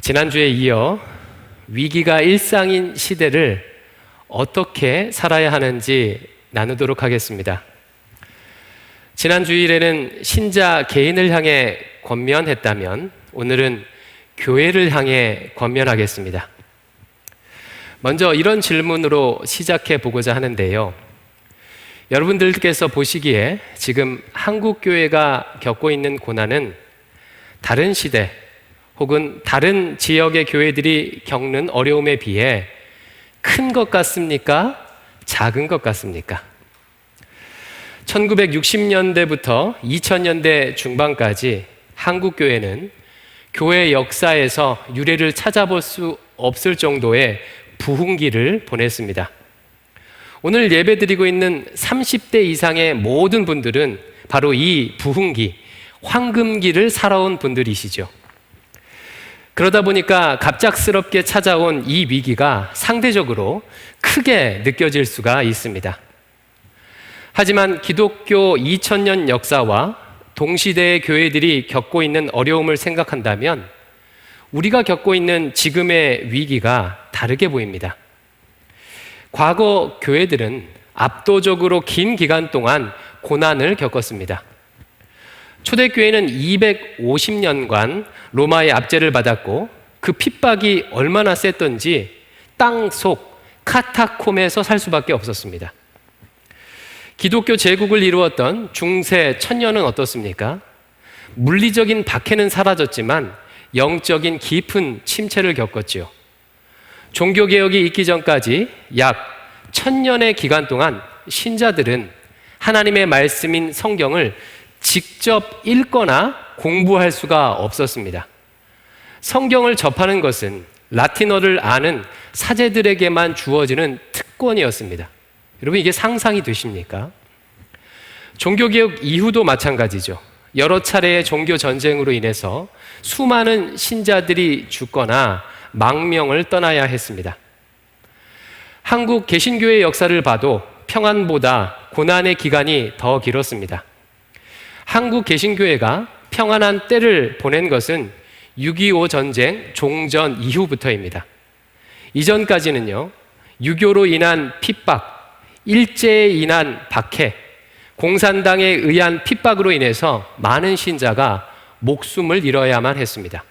지난주에 이어 위기가 일상인 시대를 어떻게 살아야 하는지 나누도록 하겠습니다. 지난 주일에는 신자 개인을 향해 권면했다면 오늘은 교회를 향해 권면하겠습니다. 먼저 이런 질문으로 시작해 보고자 하는데요. 여러분들께서 보시기에 지금 한국 교회가 겪고 있는 고난은 다른 시대 혹은 다른 지역의 교회들이 겪는 어려움에 비해 큰 것 같습니까? 작은 것 같습니까? 1960년대부터 2000년대 중반까지 한국 교회는 교회 역사에서 유례를 찾아볼 수 없을 정도의 부흥기를 보냈습니다. 오늘 예배드리고 있는 30대 이상의 모든 분들은 바로 이 부흥기, 황금기를 살아온 분들이시죠. 그러다 보니까 갑작스럽게 찾아온 이 위기가 상대적으로 크게 느껴질 수가 있습니다. 하지만 기독교 2000년 역사와 동시대의 교회들이 겪고 있는 어려움을 생각한다면 우리가 겪고 있는 지금의 위기가 다르게 보입니다. 과거 교회들은 압도적으로 긴 기간 동안 고난을 겪었습니다. 초대교회는 250년간 로마의 압제를 받았고 그 핍박이 얼마나 셌던지 땅속 카타콤에서 살 수밖에 없었습니다. 기독교 제국을 이루었던 중세 천년은 어떻습니까? 물리적인 박해는 사라졌지만 영적인 깊은 침체를 겪었지요. 종교개혁이 있기 전까지 약 1000년의 기간 동안 신자들은 하나님의 말씀인 성경을 직접 읽거나 공부할 수가 없었습니다. 성경을 접하는 것은 라틴어를 아는 사제들에게만 주어지는 특권이었습니다. 여러분, 이게 상상이 되십니까? 종교개혁 이후도 마찬가지죠. 여러 차례의 종교 전쟁으로 인해서 수많은 신자들이 죽거나 망명을 떠나야 했습니다. 한국 개신교의 역사를 봐도 평안보다 고난의 기간이 더 길었습니다. 한국 개신교회가 평안한 때를 보낸 것은 6.25 전쟁 종전 이후부터입니다. 이전까지는요, 유교로 인한 핍박, 일제에 인한 박해, 공산당에 의한 핍박으로 인해서 많은 신자가 목숨을 잃어야만 했습니다.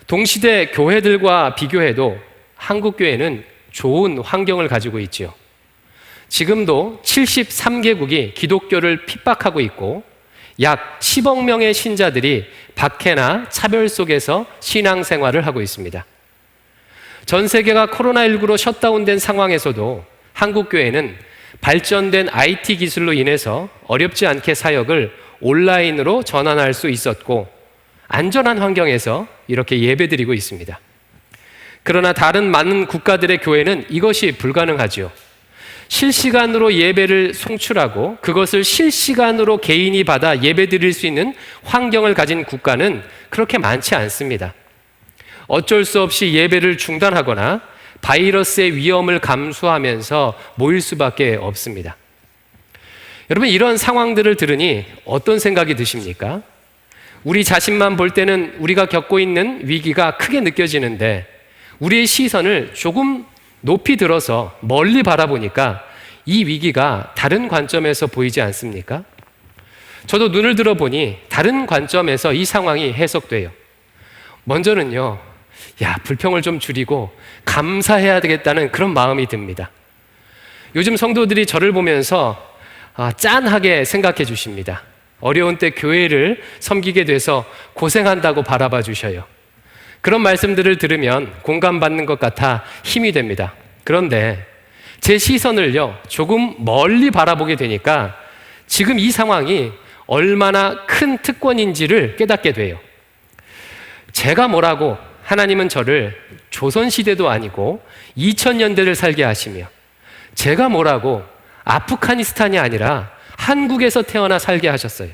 동시대 교회들과 비교해도 한국 교회는 좋은 환경을 가지고 있지요. 지금도 73개국이 기독교를 핍박하고 있고 약 10억 명의 신자들이 박해나 차별 속에서 신앙생활을 하고 있습니다. 전 세계가 코로나19로 셧다운된 상황에서도 한국 교회는 발전된 IT 기술로 인해서 어렵지 않게 사역을 온라인으로 전환할 수 있었고 안전한 환경에서 이렇게 예배드리고 있습니다. 그러나 다른 많은 국가들의 교회는 이것이 불가능하죠. 실시간으로 예배를 송출하고 그것을 실시간으로 개인이 받아 예배드릴 수 있는 환경을 가진 국가는 그렇게 많지 않습니다. 어쩔 수 없이 예배를 중단하거나 바이러스의 위험을 감수하면서 모일 수밖에 없습니다. 여러분, 이런 상황들을 들으니 어떤 생각이 드십니까? 우리 자신만 볼 때는 우리가 겪고 있는 위기가 크게 느껴지는데 우리의 시선을 조금 높이 들어서 멀리 바라보니까 이 위기가 다른 관점에서 보이지 않습니까? 저도 눈을 들어보니 다른 관점에서 이 상황이 해석돼요. 먼저는요, 불평을 좀 줄이고 감사해야 되겠다는 그런 마음이 듭니다. 요즘 성도들이 저를 보면서 짠하게 생각해 주십니다. 어려운 때 교회를 섬기게 돼서 고생한다고 바라봐 주셔요. 그런 말씀들을 들으면 공감받는 것 같아 힘이 됩니다. 그런데 제 시선을요, 조금 멀리 바라보게 되니까 지금 이 상황이 얼마나 큰 특권인지를 깨닫게 돼요. 제가 뭐라고 하나님은 저를 조선시대도 아니고 2000년대를 살게 하시며 제가 뭐라고 아프가니스탄이 아니라 한국에서 태어나 살게 하셨어요.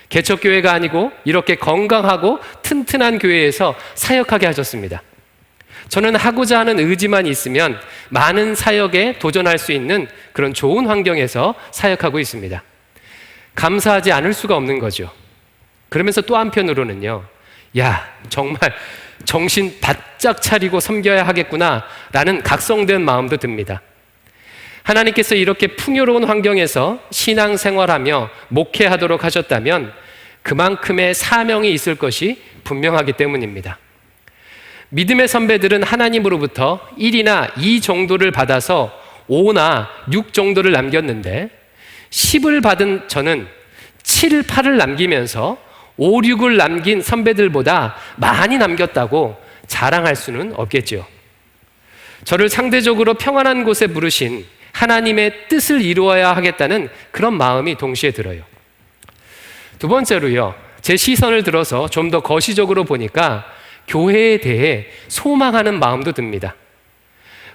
개척교회가 아니고 이렇게 건강하고 튼튼한 교회에서 사역하게 하셨습니다. 저는 하고자 하는 의지만 있으면 많은 사역에 도전할 수 있는 그런 좋은 환경에서 사역하고 있습니다. 감사하지 않을 수가 없는 거죠. 그러면서 또 한편으로는요, 정말 정신 바짝 차리고 섬겨야 하겠구나라는 각성된 마음도 듭니다. 하나님께서 이렇게 풍요로운 환경에서 신앙생활하며 목회하도록 하셨다면 그만큼의 사명이 있을 것이 분명하기 때문입니다. 믿음의 선배들은 하나님으로부터 1이나 2 정도를 받아서 5나 6 정도를 남겼는데 10을 받은 저는 7, 8을 남기면서 5, 6을 남긴 선배들보다 많이 남겼다고 자랑할 수는 없겠죠. 저를 상대적으로 평안한 곳에 부르신 하나님의 뜻을 이루어야 하겠다는 그런 마음이 동시에 들어요. 두 번째로요, 제 시선을 들어서 좀 더 거시적으로 보니까 교회에 대해 소망하는 마음도 듭니다.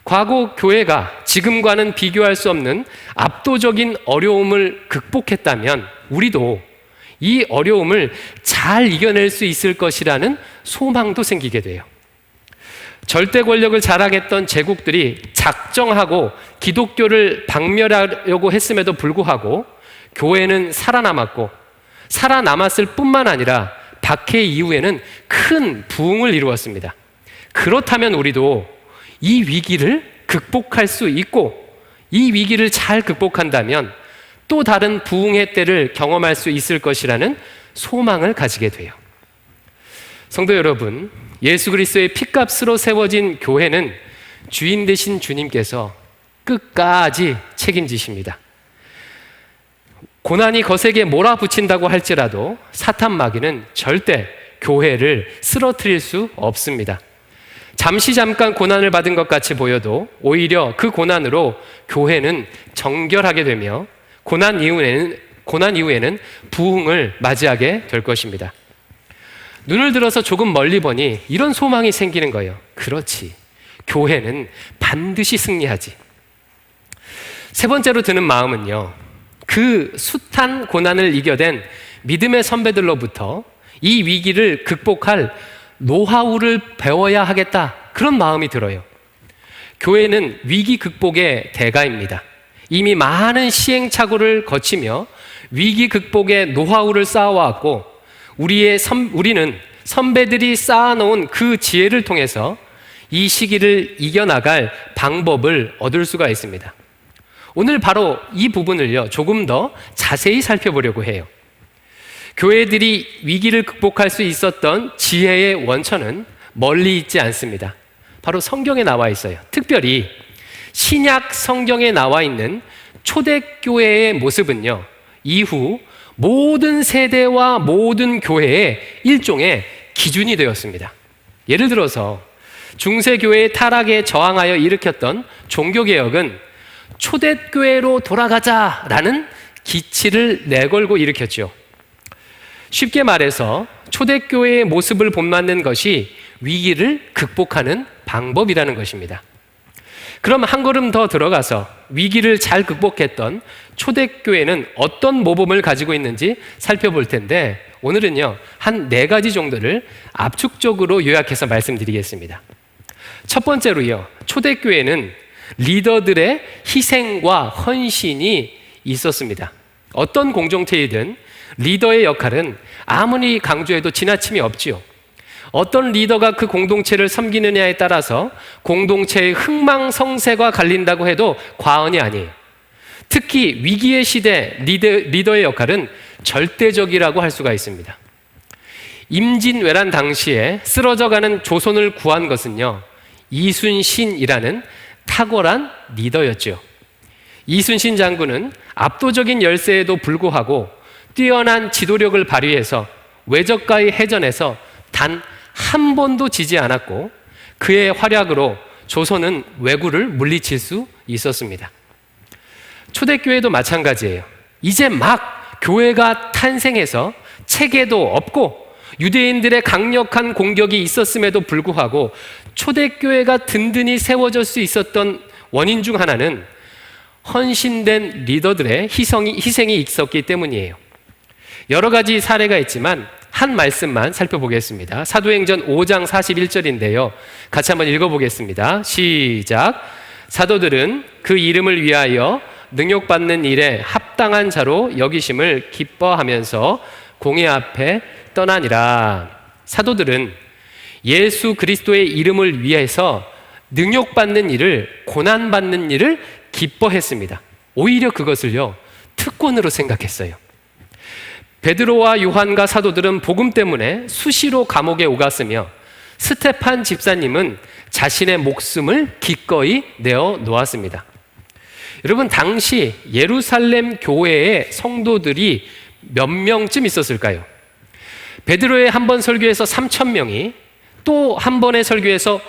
과거 교회가 지금과는 비교할 수 없는 압도적인 어려움을 극복했다면 우리도 이 어려움을 잘 이겨낼 수 있을 것이라는 소망도 생기게 돼요. 절대 권력을 자랑했던 제국들이 작정하고 기독교를 박멸하려고 했음에도 불구하고 교회는 살아남았고, 살아남았을 뿐만 아니라 박해 이후에는 큰 부흥을 이루었습니다. 그렇다면 우리도 이 위기를 극복할 수 있고, 이 위기를 잘 극복한다면 또 다른 부흥의 때를 경험할 수 있을 것이라는 소망을 가지게 돼요. 성도 여러분, 예수 그리스도의 피값으로 세워진 교회는 주인 되신 주님께서 끝까지 책임지십니다. 고난이 거세게 몰아붙인다고 할지라도 사탄 마귀는 절대 교회를 쓰러뜨릴 수 없습니다. 잠깐 고난을 받은 것 같이 보여도 오히려 그 고난으로 교회는 정결하게 되며 고난 이후에는 부흥을 맞이하게 될 것입니다. 눈을 들어서 조금 멀리 보니 이런 소망이 생기는 거예요. 그렇지, 교회는 반드시 승리하지. 세 번째로 드는 마음은요, 그 숱한 고난을 이겨낸 믿음의 선배들로부터 이 위기를 극복할 노하우를 배워야 하겠다, 그런 마음이 들어요. 교회는 위기 극복의 대가입니다. 이미 많은 시행착오를 거치며 위기 극복의 노하우를 쌓아왔고, 우리는 선배들이 쌓아놓은 그 지혜를 통해서 이 시기를 이겨나갈 방법을 얻을 수가 있습니다. 오늘 바로 이 부분을요, 조금 더 자세히 살펴보려고 해요. 교회들이 위기를 극복할 수 있었던 지혜의 원천은 멀리 있지 않습니다. 바로 성경에 나와 있어요. 특별히 신약 성경에 나와 있는 초대교회의 모습은요, 이후 모든 세대와 모든 교회의 일종의 기준이 되었습니다. 예를 들어서 중세교회의 타락에 저항하여 일으켰던 종교개혁은 초대교회로 돌아가자라는 기치를 내걸고 일으켰죠. 쉽게 말해서 초대교회의 모습을 본받는 것이 위기를 극복하는 방법이라는 것입니다. 그럼 한 걸음 더 들어가서 위기를 잘 극복했던 초대교회는 어떤 모범을 가지고 있는지 살펴볼 텐데, 오늘은요, 한 4가지 정도를 압축적으로 요약해서 말씀드리겠습니다. 첫 번째로요, 초대교회는 리더들의 희생과 헌신이 있었습니다. 어떤 공동체이든 리더의 역할은 아무리 강조해도 지나침이 없지요. 어떤 리더가 그 공동체를 섬기느냐에 따라서 공동체의 흥망성쇠가 갈린다고 해도 과언이 아니에요. 특히 위기의 시대 리더의 역할은 절대적이라고 할 수가 있습니다. 임진왜란 당시에 쓰러져가는 조선을 구한 것은요, 이순신이라는 탁월한 리더였죠. 이순신 장군은 압도적인 열세에도 불구하고 뛰어난 지도력을 발휘해서 외적과의 해전에서 단 한 번도 지지 않았고, 그의 활약으로 조선은 왜구를 물리칠 수 있었습니다. 초대교회도 마찬가지예요. 이제 막 교회가 탄생해서 체계도 없고 유대인들의 강력한 공격이 있었음에도 불구하고 초대교회가 든든히 세워질 수 있었던 원인 중 하나는 헌신된 리더들의 희생이 있었기 때문이에요. 여러 가지 사례가 있지만 한 말씀만 살펴보겠습니다. 사도행전 5장 41절인데요. 같이 한번 읽어보겠습니다. 시작. 사도들은 그 이름을 위하여 능욕받는 일에 합당한 자로 여기심을 기뻐하면서 공회 앞에 떠나니라. 사도들은 예수 그리스도의 이름을 위해서 능욕받는 일을, 고난받는 일을 기뻐했습니다. 오히려 그것을요, 특권으로 생각했어요. 베드로와 요한과 사도들은 복음 때문에 수시로 감옥에 오갔으며 스테판 집사님은 자신의 목숨을 기꺼이 내어 놓았습니다. 여러분, 당시 예루살렘 교회의 성도들이 몇 명쯤 있었을까요? 베드로의 한 번 설교에서 3,000명이, 또 한 번의 설교에서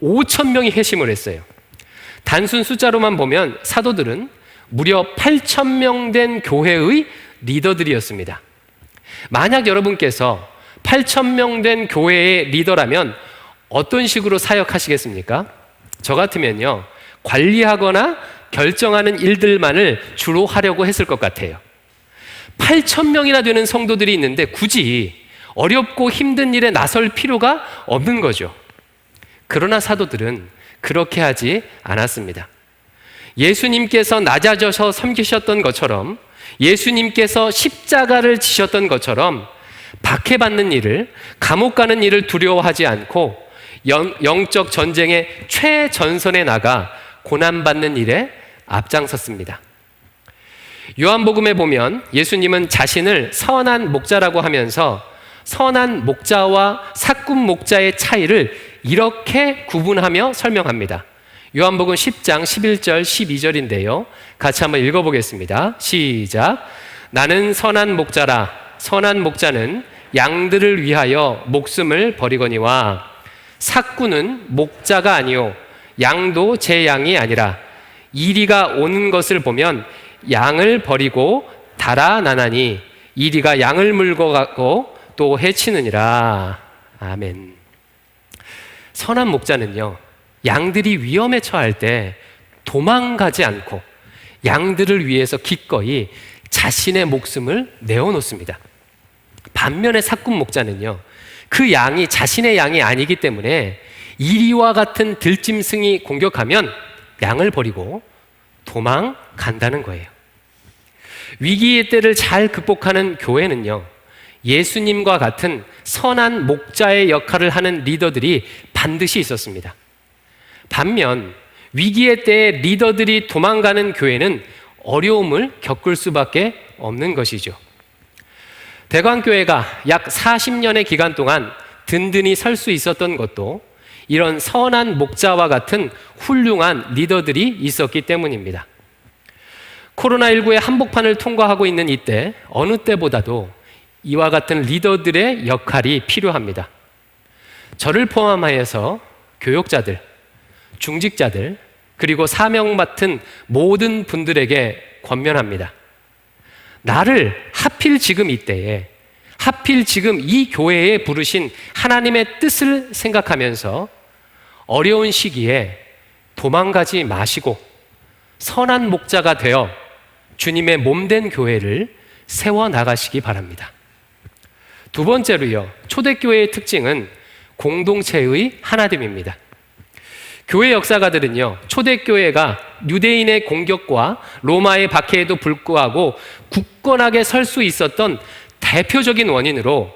5,000명이 회심을 했어요. 단순 숫자로만 보면 사도들은 무려 8,000명 된 교회의 리더들이었습니다. 만약 여러분께서 8,000명 된 교회의 리더라면 어떤 식으로 사역하시겠습니까? 저 같으면요, 관리하거나 결정하는 일들만을 주로 하려고 했을 것 같아요. 8,000명이나 되는 성도들이 있는데 굳이 어렵고 힘든 일에 나설 필요가 없는 거죠. 그러나 사도들은 그렇게 하지 않았습니다. 예수님께서 낮아져서 섬기셨던 것처럼, 예수님께서 십자가를 지셨던 것처럼 박해받는 일을, 감옥 가는 일을 두려워하지 않고 영적 전쟁의 최전선에 나가 고난받는 일에 앞장섰습니다. 요한복음에 보면 예수님은 자신을 선한 목자라고 하면서 선한 목자와 삭군 목자의 차이를 이렇게 구분하며 설명합니다. 요한복음 10장 11절 12절인데요. 같이 한번 읽어보겠습니다. 시작. 나는 선한 목자라. 선한 목자는 양들을 위하여 목숨을 버리거니와 삭군은 목자가 아니요 양도 제 양이 아니라 이리가 오는 것을 보면 양을 버리고 달아나나니 이리가 양을 물고 가고 또 해치느니라. 아멘. 선한 목자는요, 양들이 위험에 처할 때 도망가지 않고 양들을 위해서 기꺼이 자신의 목숨을 내어놓습니다. 반면에 삭군 목자는요, 그 양이 자신의 양이 아니기 때문에 이리와 같은 들짐승이 공격하면 양을 버리고 도망간다는 거예요. 위기의 때를 잘 극복하는 교회는요, 예수님과 같은 선한 목자의 역할을 하는 리더들이 반드시 있었습니다. 반면 위기의 때에 리더들이 도망가는 교회는 어려움을 겪을 수밖에 없는 것이죠. 대광교회가 약 40년의 기간 동안 든든히 설 수 있었던 것도 이런 선한 목자와 같은 훌륭한 리더들이 있었기 때문입니다. 코로나19의 한복판을 통과하고 있는 이때 어느 때보다도 이와 같은 리더들의 역할이 필요합니다. 저를 포함하여서 교역자들, 중직자들, 그리고 사명 맡은 모든 분들에게 권면합니다. 나를 하필 지금 이때에, 하필 지금 이 교회에 부르신 하나님의 뜻을 생각하면서 어려운 시기에 도망가지 마시고 선한 목자가 되어 주님의 몸된 교회를 세워나가시기 바랍니다. 두 번째로요, 초대교회의 특징은 공동체의 하나됨입니다. 교회 역사가들은요, 초대교회가 유대인의 공격과 로마의 박해에도 불구하고 굳건하게 설 수 있었던 대표적인 원인으로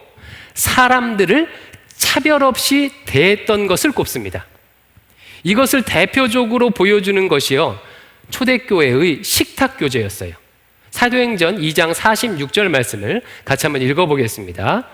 사람들을 차별 없이 대했던 것을 꼽습니다. 이것을 대표적으로 보여주는 것이요, 초대교회의 식탁교제였어요. 사도행전 2장 46절 말씀을 같이 한번 읽어보겠습니다.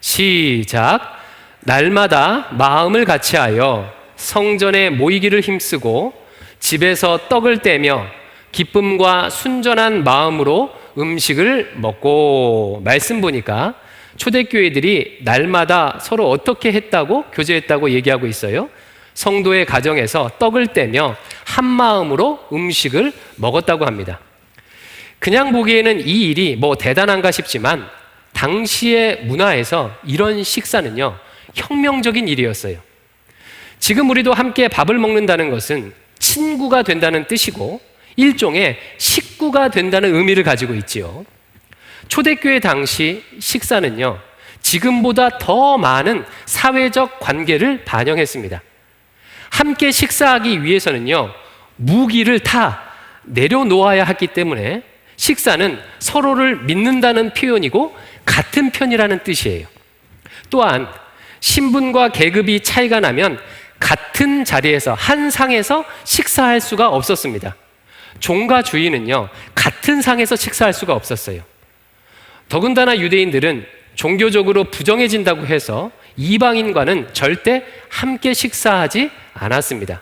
시작. 날마다 마음을 같이하여 성전에 모이기를 힘쓰고 집에서 떡을 떼며 기쁨과 순전한 마음으로 음식을 먹고. 말씀 보니까 초대교회들이 날마다 서로 어떻게 했다고, 교제했다고 얘기하고 있어요. 성도의 가정에서 떡을 떼며 한 마음으로 음식을 먹었다고 합니다. 그냥 보기에는 이 일이 뭐 대단한가 싶지만 당시의 문화에서 이런 식사는요, 혁명적인 일이었어요. 지금 우리도 함께 밥을 먹는다는 것은 친구가 된다는 뜻이고 일종의 식구가 된다는 의미를 가지고 있지요. 초대교회 당시 식사는요, 지금보다 더 많은 사회적 관계를 반영했습니다. 함께 식사하기 위해서는요, 무기를 다 내려놓아야 했기 때문에 식사는 서로를 믿는다는 표현이고 같은 편이라는 뜻이에요. 또한 신분과 계급이 차이가 나면 같은 자리에서 한 상에서 식사할 수가 없었습니다. 종과 주인은요, 같은 상에서 식사할 수가 없었어요. 더군다나 유대인들은 종교적으로 부정해진다고 해서 이방인과는 절대 함께 식사하지 않았습니다.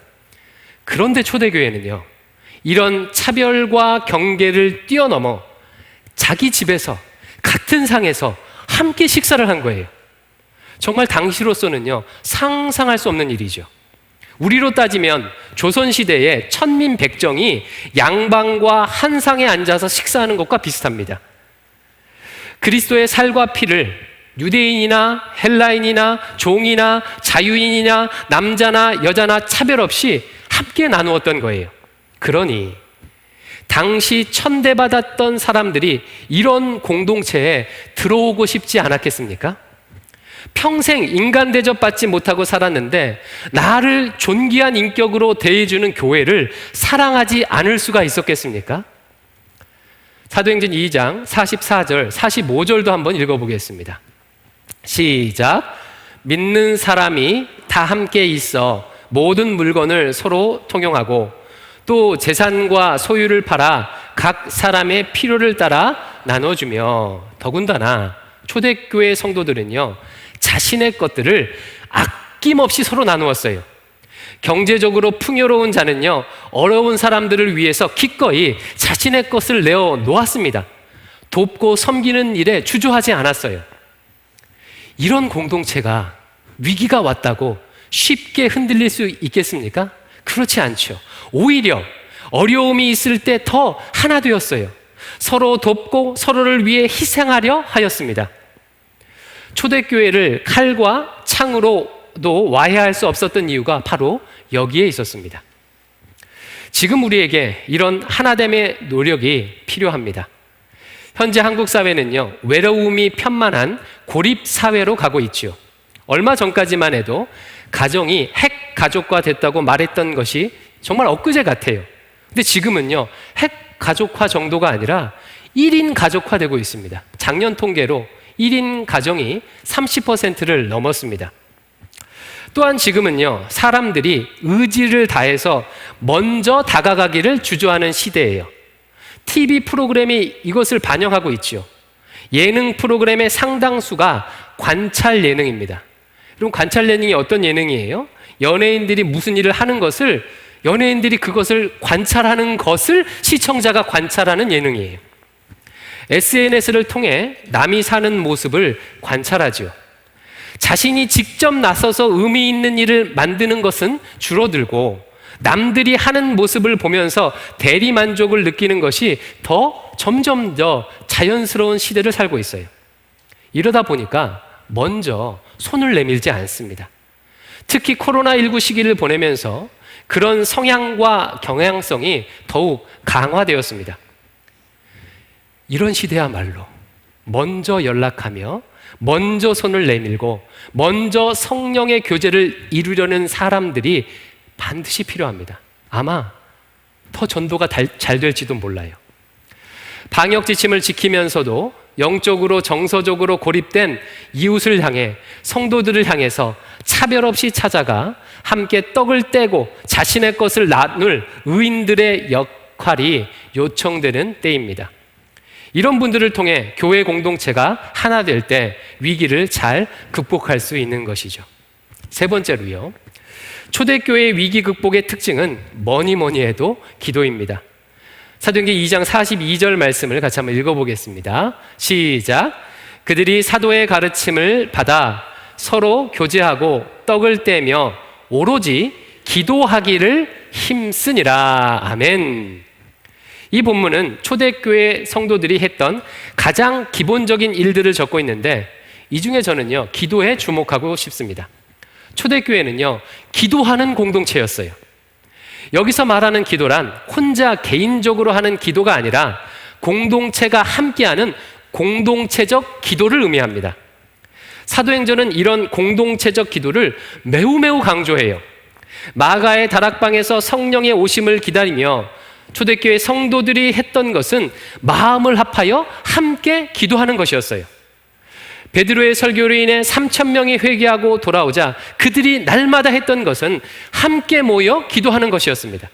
그런데 초대교회는요, 이런 차별과 경계를 뛰어넘어 자기 집에서 같은 상에서 함께 식사를 한 거예요. 정말 당시로서는요, 상상할 수 없는 일이죠. 우리로 따지면 조선시대에 천민 백정이 양방과 한 상에 앉아서 식사하는 것과 비슷합니다. 그리스도의 살과 피를 유대인이나 헬라인이나 종이나 자유인이나 남자나 여자나 차별 없이 함께 나누었던 거예요. 그러니 당시 천대받았던 사람들이 이런 공동체에 들어오고 싶지 않았겠습니까? 평생 인간 대접받지 못하고 살았는데 나를 존귀한 인격으로 대해주는 교회를 사랑하지 않을 수가 있었겠습니까? 사도행전 2장 44절, 45절도 한번 읽어보겠습니다. 시작. 믿는 사람이 다 함께 있어 모든 물건을 서로 통용하고 또 재산과 소유를 팔아 각 사람의 필요를 따라 나눠주며, 더군다나 초대교회 성도들은요, 자신의 것들을 아낌없이 서로 나누었어요. 경제적으로 풍요로운 자는요, 어려운 사람들을 위해서 기꺼이 자신의 것을 내어 놓았습니다. 돕고 섬기는 일에 주저하지 않았어요. 이런 공동체가 위기가 왔다고 쉽게 흔들릴 수 있겠습니까? 그렇지 않죠. 오히려 어려움이 있을 때 더 하나 되었어요. 서로 돕고 서로를 위해 희생하려 하였습니다. 초대교회를 칼과 창으로도 와해할 수 없었던 이유가 바로 여기에 있었습니다. 지금 우리에게 이런 하나됨의 노력이 필요합니다. 현재 한국 사회는요, 외로움이 편만한 고립사회로 가고 있지요. 얼마 전까지만 해도 가정이 핵 가족화 됐다고 말했던 것이 정말 엊그제 같아요. 근데 지금은요, 핵 가족화 정도가 아니라 1인 가족화되고 있습니다. 작년 통계로 1인 가정이 30%를 넘었습니다. 또한 지금은요, 사람들이 의지를 다해서 먼저 다가가기를 주저하는 시대예요. TV 프로그램이 이것을 반영하고 있죠. 예능 프로그램의 상당수가 관찰 예능입니다. 그럼 관찰 예능이 어떤 예능이에요? 연예인들이 무슨 일을 하는 것을, 연예인들이 그것을 관찰하는 것을 시청자가 관찰하는 예능이에요. SNS를 통해 남이 사는 모습을 관찰하죠. 자신이 직접 나서서 의미 있는 일을 만드는 것은 줄어들고 남들이 하는 모습을 보면서 대리만족을 느끼는 것이 점점 더 자연스러운 시대를 살고 있어요. 이러다 보니까 먼저 손을 내밀지 않습니다. 특히 코로나19 시기를 보내면서 그런 성향과 경향성이 더욱 강화되었습니다. 이런 시대야말로 먼저 연락하며 먼저 손을 내밀고 먼저 성령의 교제를 이루려는 사람들이 반드시 필요합니다. 아마 더 전도가 잘 될지도 몰라요. 방역 지침을 지키면서도 영적으로 정서적으로 고립된 이웃을 향해, 성도들을 향해서 차별 없이 찾아가 함께 떡을 떼고 자신의 것을 나눌 의인들의 역할이 요청되는 때입니다. 이런 분들을 통해 교회 공동체가 하나 될 때 위기를 잘 극복할 수 있는 것이죠. 세 번째로요, 초대교회의 위기 극복의 특징은 뭐니 해도 기도입니다. 사도행전 2장 42절 말씀을 같이 한번 읽어보겠습니다. 시작. 그들이 사도의 가르침을 받아 서로 교제하고 떡을 떼며 오로지 기도하기를 힘쓰니라. 아멘. 이 본문은 초대교회 성도들이 했던 가장 기본적인 일들을 적고 있는데, 이 중에 저는요, 기도에 주목하고 싶습니다. 초대교회는요, 기도하는 공동체였어요. 여기서 말하는 기도란 혼자 개인적으로 하는 기도가 아니라 공동체가 함께하는 공동체적 기도를 의미합니다. 사도행전은 이런 공동체적 기도를 매우 강조해요. 마가의 다락방에서 성령의 오심을 기다리며 초대교회 성도들이 했던 것은 마음을 합하여 함께 기도하는 것이었어요. 베드로의 설교로 인해 3,000명이 회개하고 돌아오자 그들이 날마다 했던 것은 함께 모여 기도하는 것이었습니다.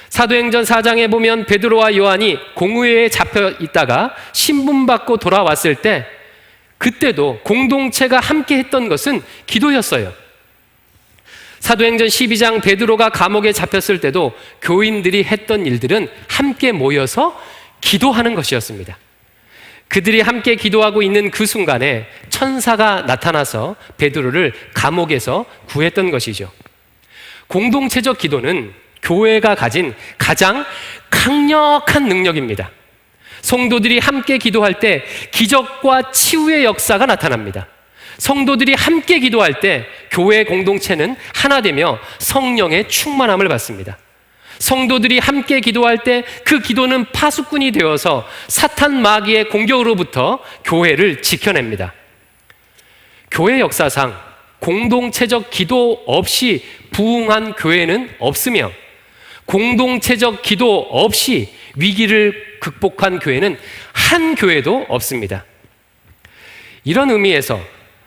사도행전 4장에 보면 베드로와 요한이 공회에 잡혀 있다가 신분받고 돌아왔을 때 그때도 공동체가 함께 했던 것은 기도였어요. 사도행전 12장 베드로가 감옥에 잡혔을 때도 교인들이 했던 일들은 함께 모여서 기도하는 것이었습니다. 그들이 함께 기도하고 있는 그 순간에 천사가 나타나서 베드로를 감옥에서 구했던 것이죠. 공동체적 기도는 교회가 가진 가장 강력한 능력입니다. 성도들이 함께 기도할 때 기적과 치유의 역사가 나타납니다. 성도들이 함께 기도할 때 교회 공동체는 하나 되며 성령의 충만함을 받습니다. 성도들이 함께 기도할 때 그 기도는 파수꾼이 되어서 사탄 마귀의 공격으로부터 교회를 지켜냅니다. 교회 역사상 공동체적 기도 없이 부흥한 교회는 없으며 공동체적 기도 없이 위기를 극복한 교회는 한 교회도 없습니다. 이런 의미에서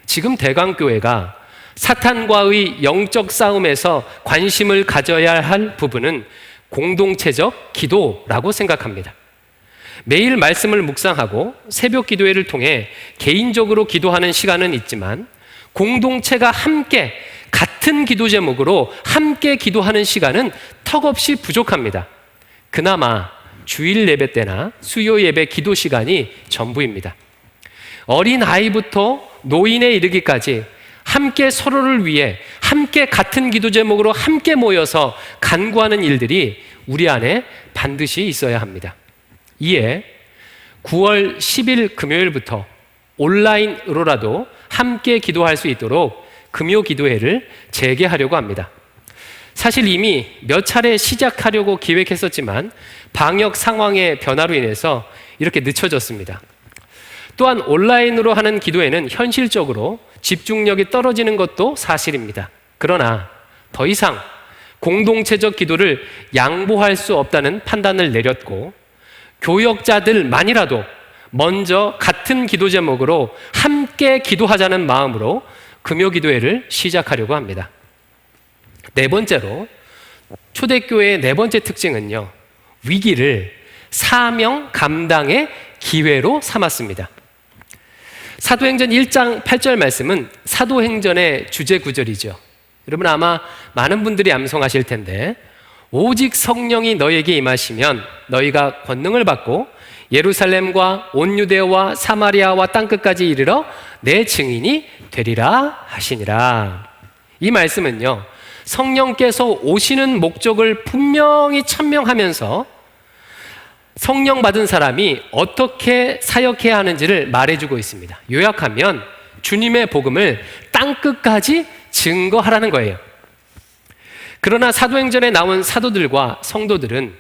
지금 대강교회가 사탄과의 영적 싸움에서 관심을 가져야 할 부분은 공동체적 기도라고 생각합니다. 매일 말씀을 묵상하고 새벽 기도회를 통해 개인적으로 기도하는 시간은 있지만 공동체가 함께 같은 기도 제목으로 함께 기도하는 시간은 턱없이 부족합니다. 그나마 주일 예배 때나 수요 예배 기도 시간이 전부입니다. 어린 아이부터 노인에 이르기까지 함께 서로를 위해 함께 같은 기도 제목으로 함께 모여서 간구하는 일들이 우리 안에 반드시 있어야 합니다. 이에 9월 10일 금요일부터 온라인으로라도 함께 기도할 수 있도록 금요 기도회를 재개하려고 합니다. 사실 이미 몇 차례 시작하려고 기획했었지만 방역 상황의 변화로 인해서 이렇게 늦춰졌습니다. 또한 온라인으로 하는 기도회는 현실적으로 집중력이 떨어지는 것도 사실입니다. 그러나 더 이상 공동체적 기도를 양보할 수 없다는 판단을 내렸고 교역자들만이라도 먼저 같은 기도 제목으로 함께 기도하자는 마음으로 금요 기도회를 시작하려고 합니다. 네 번째로 초대교회의 네 번째 특징은요, 위기를 사명 감당의 기회로 삼았습니다. 사도행전 1장 8절 말씀은 사도행전의 주제 구절이죠. 여러분 아마 많은 분들이 암송하실 텐데, 오직 성령이 너에게 임하시면 너희가 권능을 받고 예루살렘과 온 유대와 사마리아와 땅끝까지 이르러 내 증인이 되리라 하시니라. 이 말씀은요, 성령께서 오시는 목적을 분명히 천명하면서 성령 받은 사람이 어떻게 사역해야 하는지를 말해주고 있습니다. 요약하면 주님의 복음을 땅끝까지 증거하라는 거예요. 그러나 사도행전에 나온 사도들과 성도들은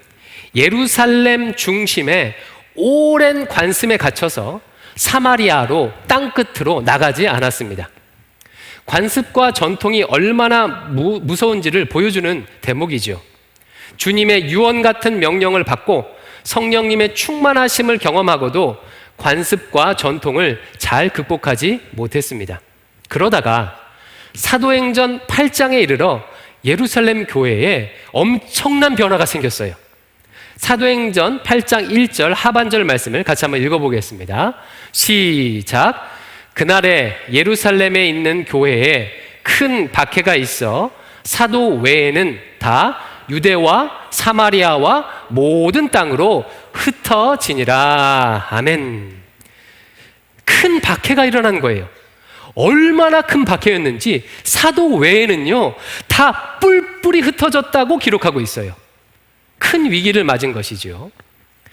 예루살렘 중심에 오랜 관습에 갇혀서 사마리아로 땅끝으로 나가지 않았습니다. 관습과 전통이 얼마나 무서운지를 보여주는 대목이죠. 주님의 유언 같은 명령을 받고 성령님의 충만하심을 경험하고도 관습과 전통을 잘 극복하지 못했습니다. 그러다가 사도행전 8장에 이르러 예루살렘 교회에 엄청난 변화가 생겼어요. 사도행전 8장 1절 하반절 말씀을 같이 한번 읽어보겠습니다. 시작. 그날에 예루살렘에 있는 교회에 큰 박해가 있어 사도 외에는 다 유대와 사마리아와 모든 땅으로 흩어지니라. 아멘. 큰 박해가 일어난 거예요. 얼마나 큰 박해였는지 사도 외에는요 다 뿔뿔이 흩어졌다고 기록하고 있어요. 큰 위기를 맞은 것이죠.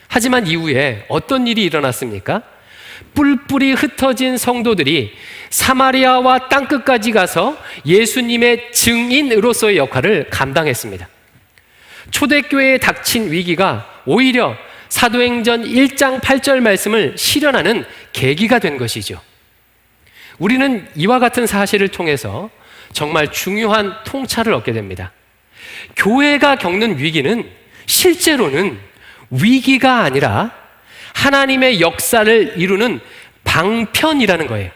하지만 이후에 어떤 일이 일어났습니까? 뿔뿔이 흩어진 성도들이 사마리아와 땅끝까지 가서 예수님의 증인으로서의 역할을 감당했습니다. 초대교회에 닥친 위기가 오히려 사도행전 1장 8절 말씀을 실현하는 계기가 된 것이죠. 우리는 이와 같은 사실을 통해서 정말 중요한 통찰을 얻게 됩니다. 교회가 겪는 위기는 실제로는 위기가 아니라 하나님의 역사를 이루는 방편이라는 거예요.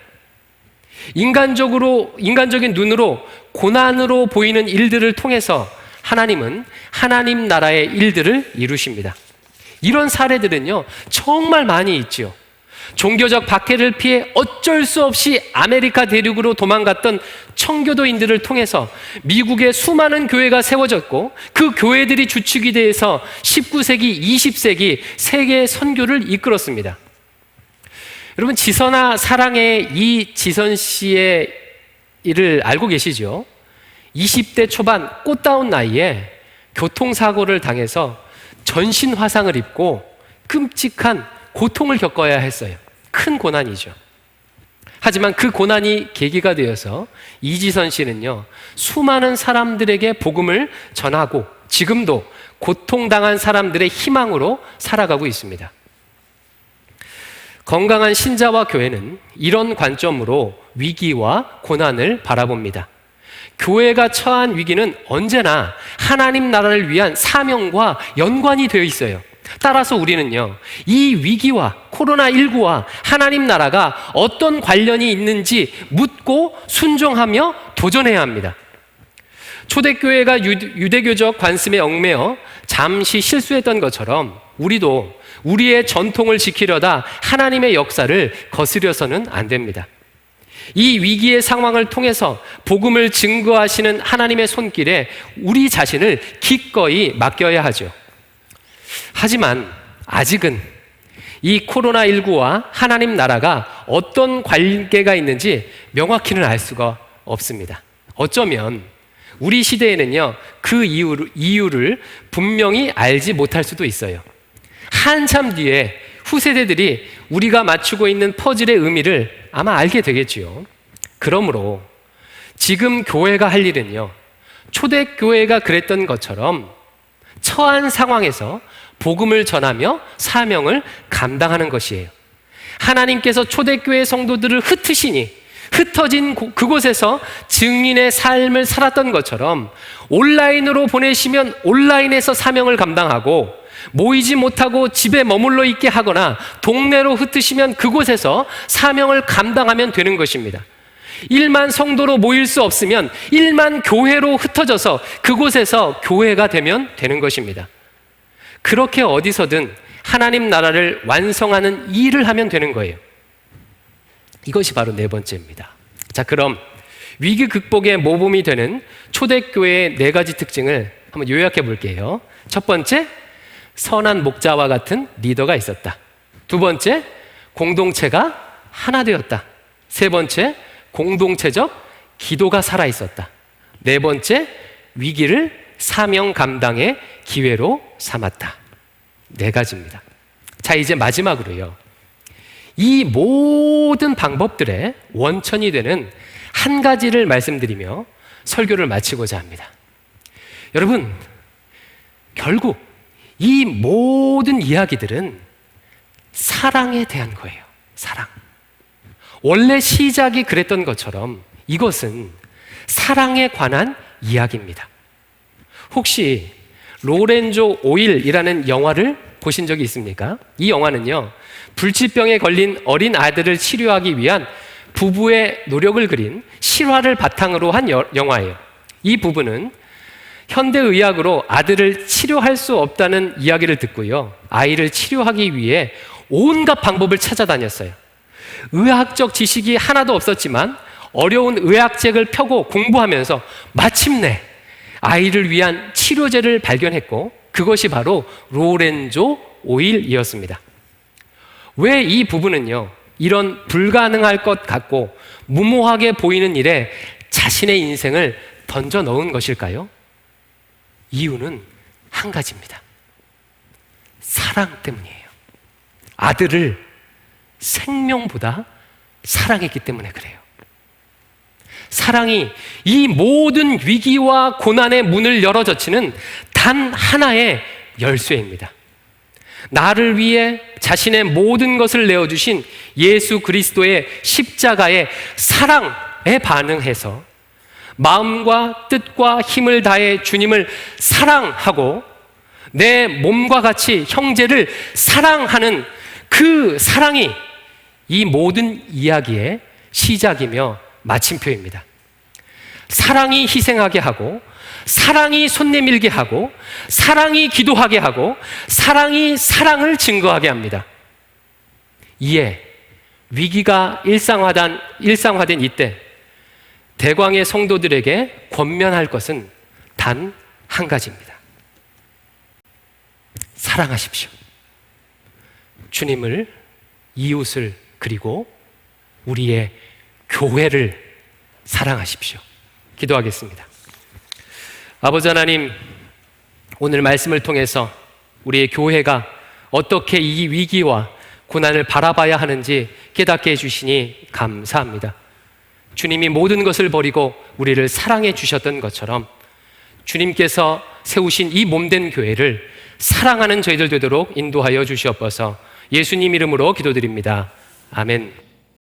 인간적인 눈으로 고난으로 보이는 일들을 통해서 하나님은 하나님 나라의 일들을 이루십니다. 이런 사례들은요, 정말 많이 있지요. 종교적 박해를 피해 어쩔 수 없이 아메리카 대륙으로 도망갔던 청교도인들을 통해서 미국의 수많은 교회가 세워졌고, 그 교회들이 주축이 돼서 19세기, 20세기 세계 선교를 이끌었습니다. 여러분, 지선아 사랑의 이지선 씨의 일을 알고 계시죠? 20대 초반 꽃다운 나이에 교통사고를 당해서 전신 화상을 입고 끔찍한 고통을 겪어야 했어요. 큰 고난이죠. 하지만 그 고난이 계기가 되어서 이지선 씨는요, 수많은 사람들에게 복음을 전하고 지금도 고통당한 사람들의 희망으로 살아가고 있습니다. 건강한 신자와 교회는 이런 관점으로 위기와 고난을 바라봅니다. 교회가 처한 위기는 언제나 하나님 나라를 위한 사명과 연관이 되어 있어요. 따라서 우리는요, 이 위기와 코로나19와 하나님 나라가 어떤 관련이 있는지 묻고 순종하며 도전해야 합니다. 초대교회가 유대교적 관습에 얽매여 잠시 실수했던 것처럼 우리도 우리의 전통을 지키려다 하나님의 역사를 거스려서는 안 됩니다. 이 위기의 상황을 통해서 복음을 증거하시는 하나님의 손길에 우리 자신을 기꺼이 맡겨야 하죠. 하지만 아직은 이 코로나19와 하나님 나라가 어떤 관계가 있는지 명확히는 알 수가 없습니다. 어쩌면 우리 시대에는요, 그 이유를 분명히 알지 못할 수도 있어요. 한참 뒤에 후세대들이 우리가 맞추고 있는 퍼즐의 의미를 아마 알게 되겠지요. 그러므로 지금 교회가 할 일은요, 초대교회가 그랬던 것처럼 처한 상황에서 복음을 전하며 사명을 감당하는 것이에요. 하나님께서 초대교회 성도들을 흩어진 그곳에서 증인의 삶을 살았던 것처럼 온라인으로 보내시면 온라인에서 사명을 감당하고, 모이지 못하고 집에 머물러 있게 하거나 동네로 흩으시면 그곳에서 사명을 감당하면 되는 것입니다. 1만 성도로 모일 수 없으면 1만 교회로 흩어져서 그곳에서 교회가 되면 되는 것입니다. 그렇게 어디서든 하나님 나라를 완성하는 일을 하면 되는 거예요. 이것이 바로 네 번째입니다. 자, 그럼 위기 극복의 모범이 되는 초대교회의 네 가지 특징을 한번 요약해 볼게요. 첫 번째, 선한 목자와 같은 리더가 있었다. 두 번째, 공동체가 하나 되었다. 세 번째, 공동체적 기도가 살아 있었다. 네 번째, 위기를 사명 감당의 기회로 삼았다. 네 가지입니다. 자, 이제 마지막으로요, 이 모든 방법들의 원천이 되는 한 가지를 말씀드리며 설교를 마치고자 합니다. 여러분, 결국 이 모든 이야기들은 사랑에 대한 거예요. 사랑. 원래 시작이 그랬던 것처럼 이것은 사랑에 관한 이야기입니다. 혹시 로렌조 오일이라는 영화를 보신 적이 있습니까? 이 영화는요, 불치병에 걸린 어린 아들을 치료하기 위한 부부의 노력을 그린 실화를 바탕으로 한 영화예요. 이 부부는 현대의학으로 아들을 치료할 수 없다는 이야기를 듣고요, 아이를 치료하기 위해 온갖 방법을 찾아다녔어요. 의학적 지식이 하나도 없었지만 어려운 의학책을 펴고 공부하면서 마침내 아이를 위한 치료제를 발견했고, 그것이 바로 로렌조 오일이었습니다. 왜 이 부부는요, 이런 불가능할 것 같고 무모하게 보이는 일에 자신의 인생을 던져 넣은 것일까요? 이유는 한 가지입니다. 사랑 때문이에요. 아들을 생명보다 사랑했기 때문에 그래요. 사랑이 이 모든 위기와 고난의 문을 열어젖히는 단 하나의 열쇠입니다. 나를 위해 자신의 모든 것을 내어주신 예수 그리스도의 십자가의 사랑에 반응해서 마음과 뜻과 힘을 다해 주님을 사랑하고 내 몸과 같이 형제를 사랑하는 그 사랑이 이 모든 이야기의 시작이며 마침표입니다. 사랑이 희생하게 하고, 사랑이 손 내밀게 하고, 사랑이 기도하게 하고, 사랑이 사랑을 증거하게 합니다. 이에 위기가 일상화된 이때 대광의 성도들에게 권면할 것은 단 한 가지입니다. 사랑하십시오. 주님을, 이웃을, 그리고 우리의 교회를 사랑하십시오. 기도하겠습니다. 아버지 하나님, 오늘 말씀을 통해서 우리의 교회가 어떻게 이 위기와 고난을 바라봐야 하는지 깨닫게 해주시니 감사합니다. 주님이 모든 것을 버리고 우리를 사랑해 주셨던 것처럼 주님께서 세우신 이 몸된 교회를 사랑하는 저희들 되도록 인도하여 주시옵소서. 예수님 이름으로 기도드립니다. 아멘.